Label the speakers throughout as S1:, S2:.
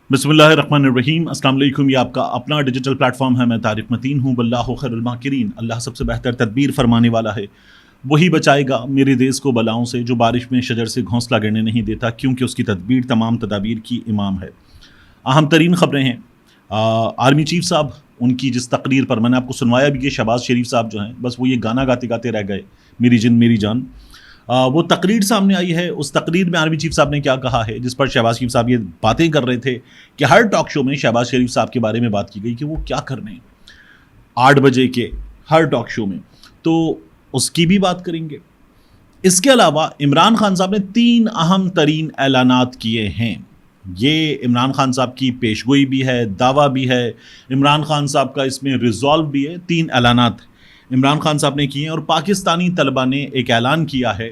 S1: بسم اللہ الرحمن الرحیم۔ السلام علیکم۔ یہ آپ کا اپنا ڈیجیٹل پلیٹ فارم ہے۔ میں طارق متین ہوں۔ واللہ خیر الماکرین۔ اللہ سب سے بہتر تدبیر فرمانے والا ہے۔ وہی بچائے گا میرے دیس کو بلاؤں سے، جو بارش میں شجر سے گھونسلہ گرنے نہیں دیتا، کیونکہ اس کی تدبیر تمام تدابیر کی امام ہے۔ اہم ترین خبریں ہیں۔ آرمی چیف صاحب، ان کی جس تقریر پر میں نے آپ کو سنوایا بھی کہ شہباز شریف صاحب جو ہیں، بس وہ یہ گانا گاتے گاتے رہ گئے، میری جن میری جان۔ وہ تقریر سامنے آئی ہے۔ اس تقریر میں آرمی چیف صاحب نے کیا کہا ہے، جس پر شہباز شریف صاحب یہ باتیں کر رہے تھے کہ ہر ٹاک شو میں شہباز شریف صاحب کے بارے میں بات کی گئی کہ وہ کیا کر رہے ہیں 8 بجے کے ہر ٹاک شو میں، تو اس کی بھی بات کریں گے۔ اس کے علاوہ عمران خان صاحب نے 3 اہم ترین اعلانات کیے ہیں۔ یہ عمران خان صاحب کی پیشگوئی بھی ہے، دعویٰ بھی ہے، عمران خان صاحب کا اس میں ریزالو بھی ہے۔ 3 اعلانات عمران خان صاحب نے کیے ہیں، اور پاکستانی طلبہ نے ایک اعلان کیا ہے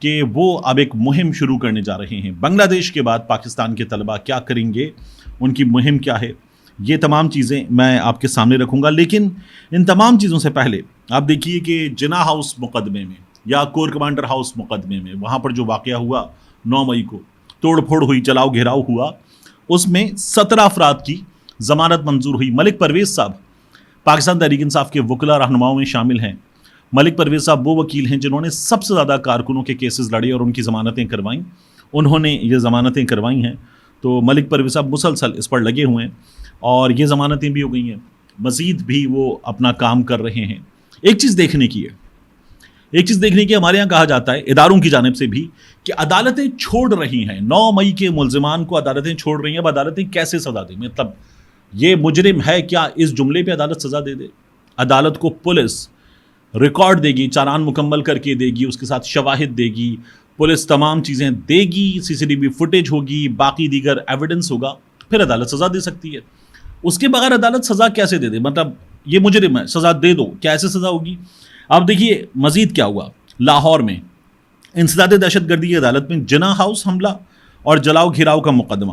S1: کہ وہ اب ایک مہم شروع کرنے جا رہے ہیں۔ بنگلہ دیش کے بعد پاکستان کے طلبہ کیا کریں گے، ان کی مہم کیا ہے، یہ تمام چیزیں میں آپ کے سامنے رکھوں گا۔ لیکن ان تمام چیزوں سے پہلے آپ دیکھیے کہ جناح ہاؤس مقدمے میں یا کور کمانڈر ہاؤس مقدمے میں، وہاں پر جو واقعہ ہوا 9 مئی کو، توڑ پھوڑ ہوئی، چلاؤ گھیراؤ ہوا، اس میں 17 افراد کی ضمانت منظور ہوئی۔ ملک پرویز صاحب پاکستان تحریک انصاف کے وکلاء رہنماؤں میں شامل ہیں۔ ملک پرویز صاحب وہ وکیل ہیں جنہوں نے سب سے زیادہ کارکنوں کے کیسز لڑے اور ان کی ضمانتیں کروائیں۔ انہوں نے یہ ضمانتیں کروائی ہیں، تو ملک پرویز صاحب مسلسل اس پر لگے ہوئے ہیں، اور یہ ضمانتیں بھی ہو گئی ہیں، مزید بھی وہ اپنا کام کر رہے ہیں۔ ایک چیز دیکھنے کی ہمارے یہاں کہا جاتا ہے اداروں کی جانب سے بھی کہ عدالتیں چھوڑ رہی ہیں 9 مئی کے ملزمان کو، عدالتیں چھوڑ رہی ہیں۔ اب عدالتیں کیسے سزا دیں؟ مطلب یہ مجرم ہے کیا؟ اس جملے پہ عدالت سزا دے دے؟ عدالت کو پولیس ریکارڈ دے گی، چالان مکمل کر کے دے گی، اس کے ساتھ شواہد دے گی، پولیس تمام چیزیں دے گی، CCTV فوٹیج ہوگی، باقی دیگر ایویڈنس ہوگا، پھر عدالت سزا دے سکتی ہے۔ اس کے بغیر عدالت سزا کیسے دے دے؟ مطلب یہ مجرم ہے، سزا دے دو، کیسے سزا ہوگی؟ اب دیکھیے مزید کیا ہوا۔ لاہور میں انسداد دہشت گردی کی عدالت میں جناح ہاؤس حملہ اور جلاؤ گھیراؤ کا مقدمہ۔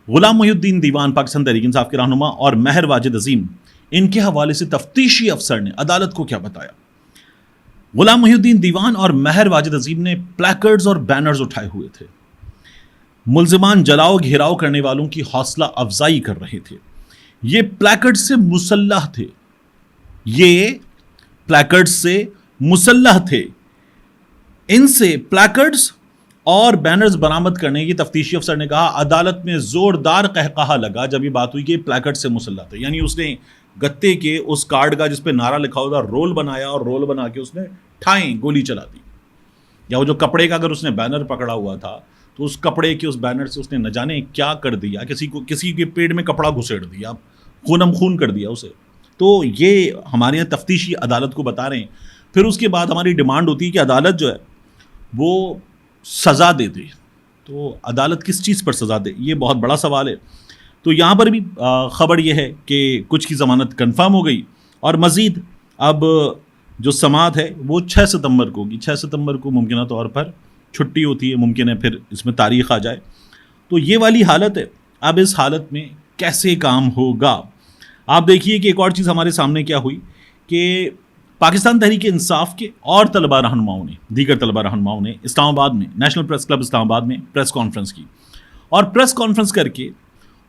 S1: غلام محی الدین دیوان پاکستان تحریک انصاف کے رہنما اور مہر واجد عظیم، ان کے حوالے سے تفتیشی افسر نے عدالت کو کیا بتایا؟ غلام محی الدین دیوان اور مہر واجد عظیم نے پلیکرڈز اور بینرز اٹھائے ہوئے تھے۔ ملزمان جلاؤ گھیراؤ کرنے والوں کی حوصلہ افزائی کر رہے تھے۔ یہ پلیکرڈز سے مسلح تھے، ان سے پلیکرڈز اور بینرز برآمد کرنے کی تفتیشی افسر نے کہا۔ عدالت میں زوردار قہقہا لگا جب یہ بات ہوئی کہ پلیکرڈ سے مسلح تھے، یعنی اس نے گتے کے اس کارڈ کا جس پہ نعرہ لکھا ہوا تھا رول بنایا، اور رول بنا کے اس نے ٹھائیں گولی چلا دی۔ یا وہ جو کپڑے کا اگر اس نے بینر پکڑا ہوا تھا تو اس کپڑے کے اس بینر سے اس نے نہ جانے کیا کر دیا، کسی کے پیٹ میں کپڑا گھسیڑ دیا، خونم خون کر دیا اسے۔ تو یہ ہمارے یہاں تفتیشی عدالت کو بتا رہے ہیں۔ پھر اس کے بعد ہماری ڈیمانڈ ہوتی ہے کہ عدالت جو ہے وہ سزا دے دے۔ تو عدالت کس چیز پر سزا دے، یہ بہت بڑا سوال ہے۔ تو یہاں پر بھی خبر یہ ہے کہ کچھ کی ضمانت کنفرم ہو گئی، اور مزید اب جو سماعت ہے وہ 6 ستمبر کو ہوگی۔ 6 ستمبر کو ممکنہ طور پر چھٹی ہوتی ہے، ممکن ہے پھر اس میں تاریخ آ جائے۔ تو یہ والی حالت ہے۔ اب اس حالت میں کیسے کام ہوگا؟ آپ دیکھیے کہ ایک اور چیز ہمارے سامنے کیا ہوئی کہ پاکستان تحریک انصاف کے اور دیگر طلبہ رہنماؤں نے اسلام آباد میں نیشنل پریس کلب اسلام آباد میں پریس کانفرنس کی، اور پریس کانفرنس کر کے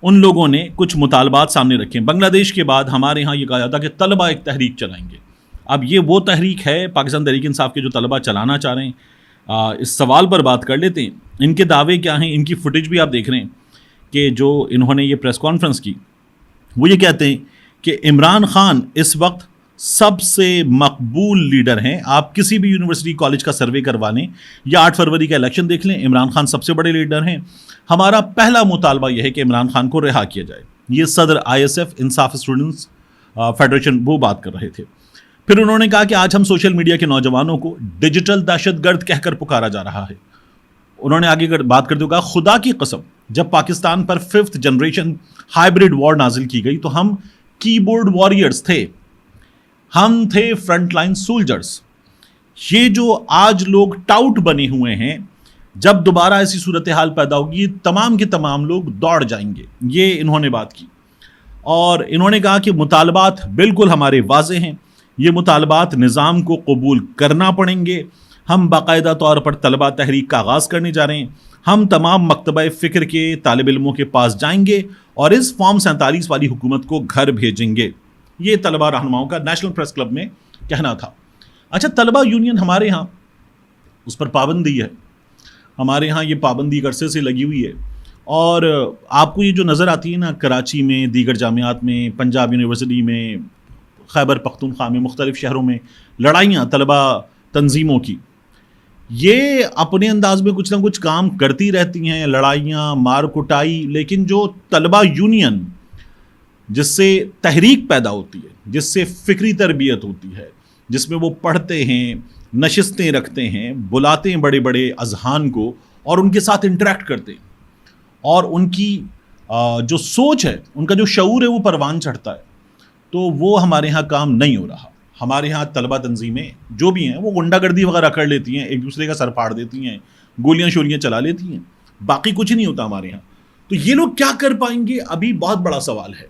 S1: ان لوگوں نے کچھ مطالبات سامنے رکھے۔ بنگلہ دیش کے بعد ہمارے ہاں یہ کہا جاتا کہ طلبہ ایک تحریک چلائیں گے۔ اب یہ وہ تحریک ہے پاکستان تحریک انصاف کے جو طلبہ چلانا چاہ رہے ہیں؟ اس سوال پر بات کر لیتے ہیں۔ ان کے دعوے کیا ہیں، ان کی فوٹیج بھی آپ دیکھ رہے ہیں کہ جو انہوں نے یہ پریس کانفرنس کی، وہ یہ کہتے ہیں کہ عمران خان اس وقت سب سے مقبول لیڈر ہیں۔ آپ کسی بھی یونیورسٹی کالج کا سروے کروا لیں یا 8 فروری کا الیکشن دیکھ لیں، عمران خان سب سے بڑے لیڈر ہیں۔ ہمارا پہلا مطالبہ یہ ہے کہ عمران خان کو رہا کیا جائے۔ یہ صدر ISF انصاف اسٹوڈنٹس فیڈریشن وہ بات کر رہے تھے۔ پھر انہوں نے کہا کہ آج ہم سوشل میڈیا کے نوجوانوں کو ڈیجیٹل دہشت گرد کہہ کر پکارا جا رہا ہے۔ انہوں نے آگے بات کرتے ہوئے کہا، خدا کی قسم جب پاکستان پر 5th جنریشن ہائبرڈ وار نازل کی گئی تو ہم کی بورڈ واریئرز تھے، ہم تھے فرنٹ لائن سولجرز۔ یہ جو آج لوگ ٹاؤٹ بنے ہوئے ہیں، جب دوبارہ ایسی صورتحال پیدا ہوگی تمام کے تمام لوگ دوڑ جائیں گے۔ یہ انہوں نے بات کی، اور انہوں نے کہا کہ مطالبات بالکل ہمارے واضح ہیں، یہ مطالبات نظام کو قبول کرنا پڑیں گے۔ ہم باقاعدہ طور پر طلبہ تحریک کا آغاز کرنے جا رہے ہیں. ہم تمام مکتبہ فکر کے طالب علموں کے پاس جائیں گے اور اس فارم 47 والی حکومت کو گھر بھیجیں گے. یہ طلبہ رہنماؤں کا نیشنل پریس کلب میں کہنا تھا. اچھا، طلبہ یونین ہمارے ہاں اس پر پابندی ہے. ہمارے ہاں یہ پابندی عرصے سے لگی ہوئی ہے، اور آپ کو یہ جو نظر آتی ہے نا کراچی میں، دیگر جامعات میں، پنجاب یونیورسٹی میں، خیبر پختونخوا میں، مختلف شہروں میں لڑائیاں طلبہ تنظیموں کی، یہ اپنے انداز میں کچھ نہ کچھ کام کرتی رہتی ہیں، لڑائیاں، مار کٹائی، لیکن جو طلبہ یونین جس سے تحریک پیدا ہوتی ہے، جس سے فکری تربیت ہوتی ہے، جس میں وہ پڑھتے ہیں، نشستیں رکھتے ہیں، بلاتے ہیں بڑے بڑے اذہان کو اور ان کے ساتھ انٹریکٹ کرتے ہیں، اور ان کی جو سوچ ہے، ان کا جو شعور ہے وہ پروان چڑھتا ہے، تو وہ ہمارے ہاں کام نہیں ہو رہا. ہمارے ہاں طلبہ تنظیمیں جو بھی ہیں وہ غنڈہ گردی وغیرہ کر لیتی ہیں، ایک دوسرے کا سر پھاڑ دیتی ہیں، گولیاں شولیاں چلا لیتی ہیں، باقی کچھ نہیں ہوتا ہمارے ہاں. تو یہ لوگ کیا کر پائیں گے، ابھی بہت بڑا سوال ہے.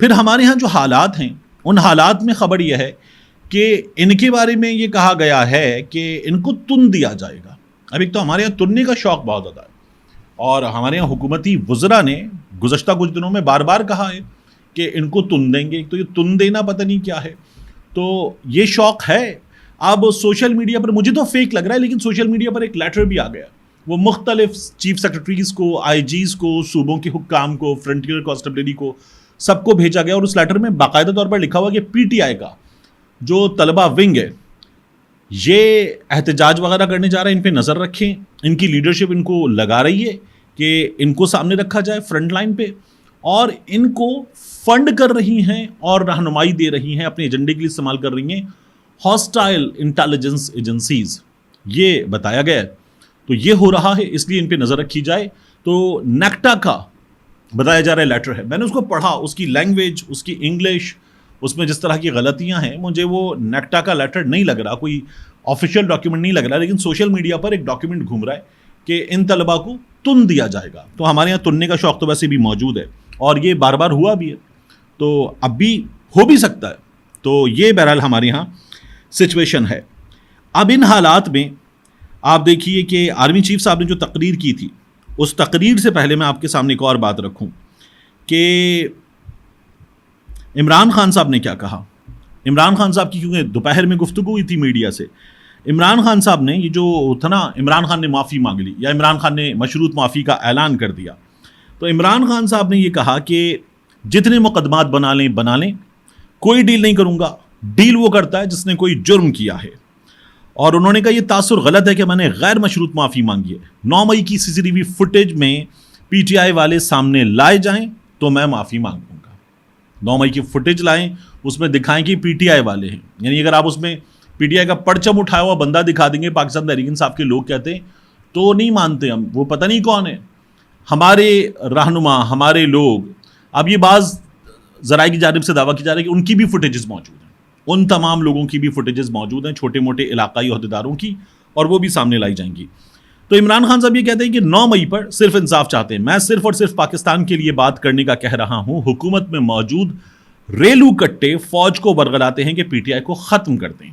S1: پھر ہمارے ہاں جو حالات ہیں، ان حالات میں خبر یہ ہے کہ ان کے بارے میں یہ کہا گیا ہے کہ ان کو تن دیا جائے گا. اب ایک تو ہمارے یہاں تننے کا شوق بہت زیادہ ہے، اور ہمارے یہاں حکومتی وزراء نے گزشتہ کچھ دنوں میں بار بار کہا ہے کہ ان کو تن دیں گے. ایک تو یہ تن دینا پتہ نہیں کیا ہے، تو یہ شوق ہے. اب سوشل میڈیا پر مجھے تو فیک لگ رہا ہے، لیکن سوشل میڈیا پر ایک لیٹر بھی آ گیا، وہ مختلف چیف سیکرٹریز کو، آئی جیز کو، صوبوں کے حکام کو، فرنٹیئر کانسٹیبلری کو، سب کو بھیجا گیا، اور اس لیٹر میں باقاعدہ طور پر لکھا ہوا کہ پی ٹی آئی کا جو طلبہ ونگ ہے یہ احتجاج وغیرہ کرنے جا رہا ہے، ان پہ نظر رکھیں. ان کی لیڈرشپ ان کو لگا رہی ہے کہ ان کو سامنے رکھا جائے فرنٹ لائن پہ، اور ان کو فنڈ کر رہی ہیں اور رہنمائی دے رہی ہیں، اپنے ایجنڈے کے لیے استعمال کر رہی ہیں ہاسٹائل انٹیلیجنس ایجنسیز. یہ بتایا گیا ہے. تو یہ ہو رہا ہے، اس لیے ان پہ نظر رکھی جائے. تو نیکٹا کا بتایا جا رہا ہے لیٹر ہے، میں نے اس کو پڑھا، اس کی لینگویج، اس کی انگلش، اس میں جس طرح کی غلطیاں ہیں، مجھے وہ نیکٹا کا لیٹر نہیں لگ رہا، کوئی آفیشیل ڈاکیومنٹ نہیں لگ رہا، لیکن سوشل میڈیا پر ایک ڈاکیومنٹ گھوم رہا ہے کہ ان طلباء کو تن دیا جائے گا. تو ہمارے یہاں تننے کا شوق تو ویسے بھی موجود ہے، اور یہ بار بار ہوا بھی ہے، تو اب بھی ہو بھی سکتا ہے. تو یہ بہرحال ہمارے یہاں سچویشن ہے. اب ان حالات میں آپ دیکھیے کہ آرمی چیف صاحب نے جو تقریر کی تھی، اس تقریر سے پہلے میں آپ کے سامنے ایک اور بات رکھوں کہ عمران خان صاحب نے کیا کہا. عمران خان صاحب کی کیونکہ دوپہر میں گفتگو ہوئی تھی میڈیا سے، عمران خان صاحب نے یہ جو تھا نا، عمران خان نے معافی مانگ لی، یا عمران خان نے مشروط معافی کا اعلان کر دیا. تو عمران خان صاحب نے یہ کہا کہ جتنے مقدمات بنا لیں، کوئی ڈیل نہیں کروں گا. ڈیل وہ کرتا ہے جس نے کوئی جرم کیا ہے. اور انہوں نے کہا یہ تاثر غلط ہے کہ میں نے غیر مشروط معافی مانگی ہے. 9 مئی کی سی سی ٹی وی فوٹیج میں پی ٹی آئی والے سامنے لائے جائیں تو میں معافی مانگوں گا. 9 مئی کی فوٹیج لائیں، اس میں دکھائیں کہ پی ٹی آئی والے ہیں. یعنی اگر آپ اس میں پی ٹی آئی کا پرچم اٹھایا ہوا بندہ دکھا دیں گے، پاکستان تحریک انصاف کے لوگ کہتے ہیں، تو نہیں مانتے ہم، وہ پتہ نہیں کون ہے. ہمارے رہنما، ہمارے لوگ، اب یہ بعض ذرائع کی جانب سے دعویٰ کی جا رہا ہے کہ ان کی بھی فوٹیجز موجود ہیں، ان تمام لوگوں کی بھی فوٹیجز موجود ہیں، چھوٹے موٹے علاقائی عہدیداروں کی، اور وہ بھی سامنے لائی جائیں گی. تو عمران خان صاحب یہ کہتے ہیں کہ 9 مئی پر صرف انصاف چاہتے ہیں. میں صرف اور صرف پاکستان کے لیے بات کرنے کا کہہ رہا ہوں. حکومت میں موجود ریلو کٹے فوج کو برگلاتے ہیں کہ پی ٹی آئی کو ختم کر دیں.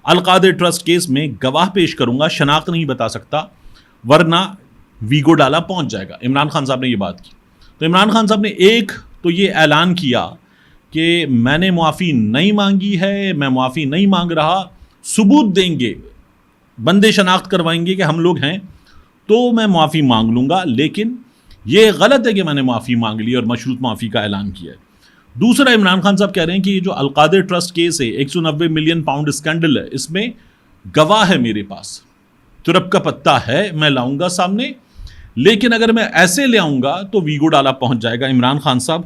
S1: القادر ٹرسٹ کیس میں گواہ پیش کروں گا، شناخت نہیں بتا سکتا ورنہ ویگو ڈالا پہنچ جائے گا. عمران خان صاحب نے یہ بات کی. تو عمران خان صاحب نے ایک تو یہ اعلان کیا کہ میں نے معافی نہیں مانگی ہے، میں معافی نہیں مانگ رہا، ثبوت دیں گے، بندے شناخت کروائیں گے کہ ہم لوگ ہیں تو میں معافی مانگ لوں گا. لیکن یہ غلط ہے کہ میں نے معافی مانگ لی اور مشروط معافی کا اعلان کیا ہے. دوسرا، عمران خان صاحب کہہ رہے ہیں کہ یہ جو القادر ٹرسٹ کیس ہے، 190 ملین پاؤنڈ اسکینڈل ہے، اس میں گواہ ہے میرے پاس، ترپ کا پتہ ہے، میں لاؤں گا سامنے، لیکن اگر میں ایسے لے آؤں گا تو ویگو ڈالا پہنچ جائے گا. عمران خان صاحب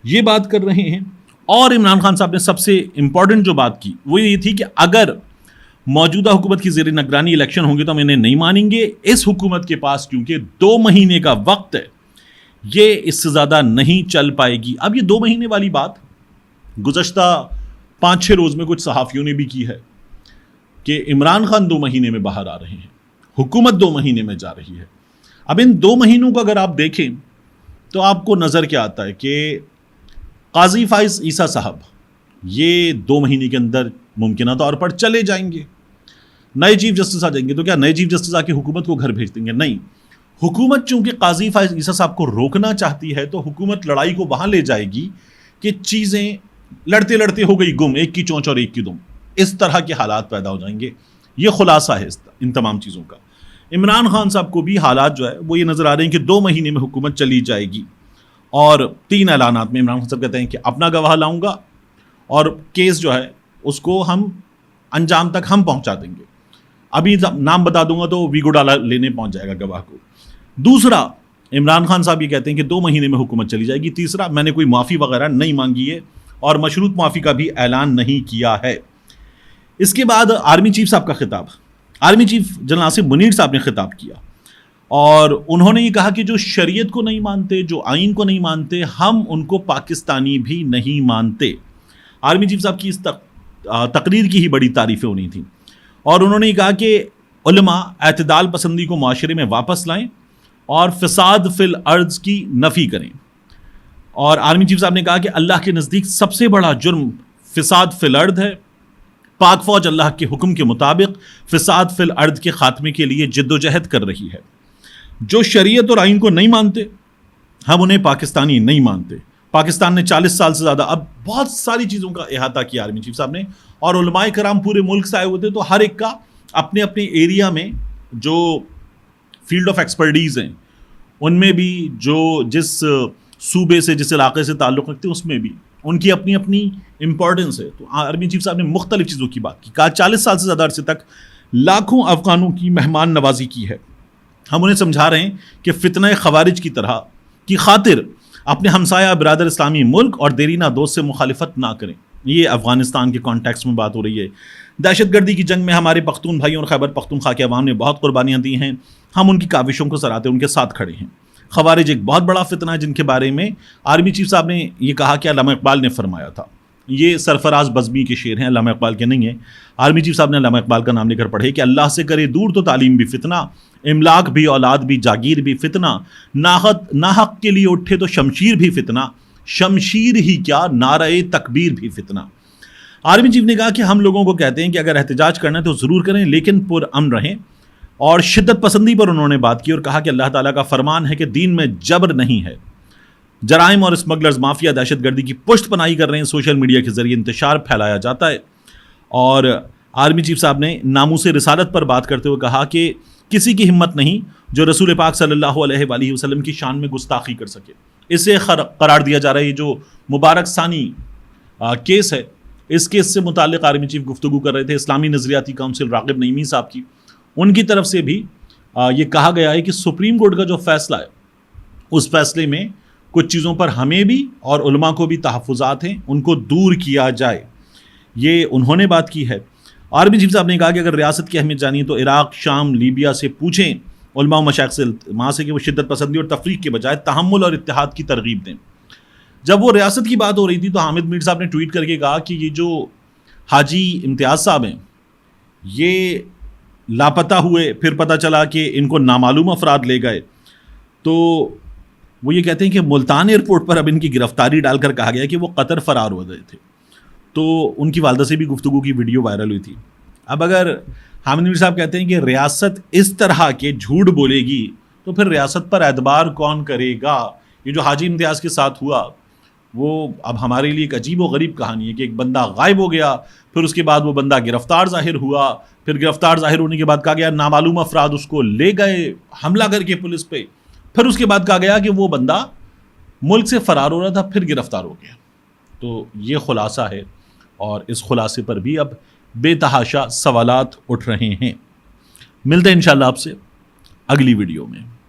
S1: یہ بات کر رہے ہیں. اور عمران خان صاحب نے سب سے امپورٹنٹ جو بات کی وہ یہ تھی کہ اگر موجودہ حکومت کی زیر نگرانی الیکشن ہوں گے تو ہم انہیں نہیں مانیں گے. اس حکومت کے پاس کیونکہ 2 مہینے کا وقت ہے، یہ اس سے زیادہ نہیں چل پائے گی. اب یہ 2 مہینے والی بات گزشتہ 5-6 روز میں کچھ صحافیوں نے بھی کی ہے کہ عمران خان 2 مہینے میں باہر آ رہے ہیں، حکومت 2 مہینے میں جا رہی ہے. اب ان 2 مہینوں کو اگر آپ دیکھیں تو آپ کو نظر کیا آتا ہے کہ قاضی فائز عیسیٰ صاحب یہ 2 مہینے کے اندر ممکنہ طور پر چلے جائیں گے. نئے چیف جسٹس آ جائیں گے تو کیا نئے چیف جسٹس آ کے حکومت کو گھر بھیج دیں گے؟ نہیں، حکومت چونکہ قاضی فائز عیسیٰ صاحب کو روکنا چاہتی ہے تو حکومت لڑائی کو وہاں لے جائے گی کہ چیزیں لڑتے لڑتے ہو گئی گم، ایک کی چونچ اور ایک کی دم، اس طرح کے حالات پیدا ہو جائیں گے. یہ خلاصہ ہے ان تمام چیزوں کا. عمران خان صاحب کو بھی حالات جو ہے وہ یہ نظر آ رہے ہیں کہ 2 مہینے میں حکومت چلی جائے گی، اور 3 اعلانات میں عمران خان صاحب کہتے ہیں کہ اپنا گواہ لاؤں گا اور کیس جو ہے اس کو ہم انجام تک ہم پہنچا دیں گے. ابھی نام بتا دوں گا تو ویگو ڈالا لینے پہنچ جائے گا گواہ کو. دوسرا، عمران خان صاحب یہ کہتے ہیں کہ 2 مہینے میں حکومت چلی جائے گی. تیسرا، میں نے کوئی معافی وغیرہ نہیں مانگی ہے اور مشروط معافی کا بھی اعلان نہیں کیا ہے. اس کے بعد آرمی چیف صاحب کا خطاب، army chief general Asif Munir صاحب نے خطاب کیا اور انہوں نے یہ کہا کہ جو شریعت کو نہیں مانتے، جو آئین کو نہیں مانتے، ہم ان کو پاکستانی بھی نہیں مانتے. آرمی چیف صاحب کی اس تقریر کی ہی بڑی تعریفیں ہونی تھیں، اور انہوں نے یہ کہا کہ علماء اعتدال پسندی کو معاشرے میں واپس لائیں اور فساد فی الارض کی نفی کریں. اور آرمی چیف صاحب نے کہا کہ اللہ کے نزدیک سب سے بڑا جرم فساد فی الارض ہے. پاک فوج اللہ کے حکم کے مطابق فساد فی الارض کے خاتمے کے لیے جد و جہد کر رہی ہے. جو شریعت اور آئین کو نہیں مانتے، ہم انہیں پاکستانی نہیں مانتے. پاکستان نے 40 سال سے زیادہ، اب بہت ساری چیزوں کا احاطہ کیا آرمی چیف صاحب نے، اور علماء کرام پورے ملک سے آئے ہوئے تھے تو ہر ایک کا اپنے اپنے ایریا میں جو فیلڈ آف ایکسپرٹیز ہیں ان میں بھی، جو جس صوبے سے جس علاقے سے تعلق رکھتے ہیں اس میں بھی ان کی اپنی اپنی امپورٹنس ہے. تو آرمی چیف صاحب نے مختلف چیزوں کی بات کی. کہا 40 سال سے زیادہ عرصے تک لاکھوں افغانوں کی مہمان نوازی کی ہے. ہم انہیں سمجھا رہے ہیں کہ فتنہ خوارج کی طرح کی خاطر اپنے ہمسایہ برادر اسلامی ملک اور دیرینہ دوست سے مخالفت نہ کریں. یہ افغانستان کے کانٹیکس میں بات ہو رہی ہے. دہشت گردی کی جنگ میں ہمارے پختون بھائیوں اور خیبر پختونخوا کے عوام نے بہت قربانیاں دی ہیں. ہم ان کی کاوشوں کو سراہتے ان کے ساتھ کھڑے ہیں. خوارج ایک بہت بڑا فتنہ ہے جن کے بارے میں آرمی چیف صاحب نے یہ کہا کہ علامہ اقبال نے فرمایا تھا. یہ سرفراز بزمی کے شعر ہیں، علامہ اقبال کے نہیں ہیں. آرمی چیف صاحب نے علامہ اقبال کا نام لے کر پڑھے کہ اللہ سے کرے دور تو تعلیم بھی فتنہ، املاک بھی، اولاد بھی، جاگیر بھی فتنہ، ناحق کے لیے اٹھے تو شمشیر بھی فتنہ، شمشیر ہی کیا نعرہ تکبیر بھی فتنہ. آرمی چیف نے کہا کہ ہم لوگوں کو کہتے ہیں کہ اگر احتجاج کرنا ہے تو ضرور کریں لیکن پر امن رہیں، اور شدت پسندی پر انہوں نے بات کی اور کہا کہ اللہ تعالیٰ کا فرمان ہے کہ دین میں جبر نہیں ہے. جرائم اور اسمگلرز مافیا دہشت گردی کی پشت پناہی کر رہے ہیں، سوشل میڈیا کے ذریعے انتشار پھیلایا جاتا ہے. اور آرمی چیف صاحب نے ناموس رسالت پر بات کرتے ہوئے کہا کہ کسی کی ہمت نہیں جو رسول پاک صلی اللہ علیہ وآلہ وسلم کی شان میں گستاخی کر سکے. اسے قرار دیا جا رہا ہے. یہ جو مبارک ثانی کیس ہے، اس کیس سے متعلق آرمی چیف گفتگو کر رہے تھے اسلامی نظریاتی کونسل راغب نعیمی صاحب کی. ان کی طرف سے بھی یہ کہا گیا ہے کہ سپریم کورٹ کا جو فیصلہ ہے اس فیصلے میں کچھ چیزوں پر ہمیں بھی اور علماء کو بھی تحفظات ہیں، ان کو دور کیا جائے. یہ انہوں نے بات کی ہے. آرمی چیف صاحب نے کہا کہ اگر ریاست کی اہمیت جانی تو عراق، شام، لیبیا سے پوچھیں. علماء و مشائخ سے التماس ہے کہ وہ شدت پسندی اور تفریق کے بجائے تحمل اور اتحاد کی ترغیب دیں. جب وہ ریاست کی بات ہو رہی تھی تو حامد میر صاحب نے ٹویٹ کر کے کہا کہ یہ جو حاجی امتیاز صاحب ہیں یہ لاپتہ ہوئے، پھر پتہ چلا کہ ان کو نامعلوم افراد لے گئے. تو وہ یہ کہتے ہیں کہ ملتان ایئرپورٹ پر اب ان کی گرفتاری ڈال کر کہا گیا کہ وہ قطر فرار ہو گئے تھے. تو ان کی والدہ سے بھی گفتگو کی ویڈیو وائرل ہوئی تھی. اب اگر حامد میر صاحب کہتے ہیں کہ ریاست اس طرح کے جھوٹ بولے گی تو پھر ریاست پر اعتبار کون کرے گا؟ یہ جو حاجی امتیاز کے ساتھ ہوا وہ اب ہمارے لیے ایک عجیب و غریب کہانی ہے کہ ایک بندہ غائب ہو گیا، پھر اس کے بعد وہ بندہ گرفتار ظاہر ہوا، پھر گرفتار ظاہر ہونے کے بعد کہا گیا نامعلوم افراد اس کو لے گئے حملہ کر کے پولیس پہ، پھر اس کے بعد کہا گیا کہ وہ بندہ ملک سے فرار ہو رہا تھا پھر گرفتار ہو گیا. تو یہ خلاصہ ہے، اور اس خلاصے پر بھی اب بے تحاشا سوالات اٹھ رہے ہیں. ملتے ہیں انشاءاللہ آپ سے اگلی ویڈیو میں.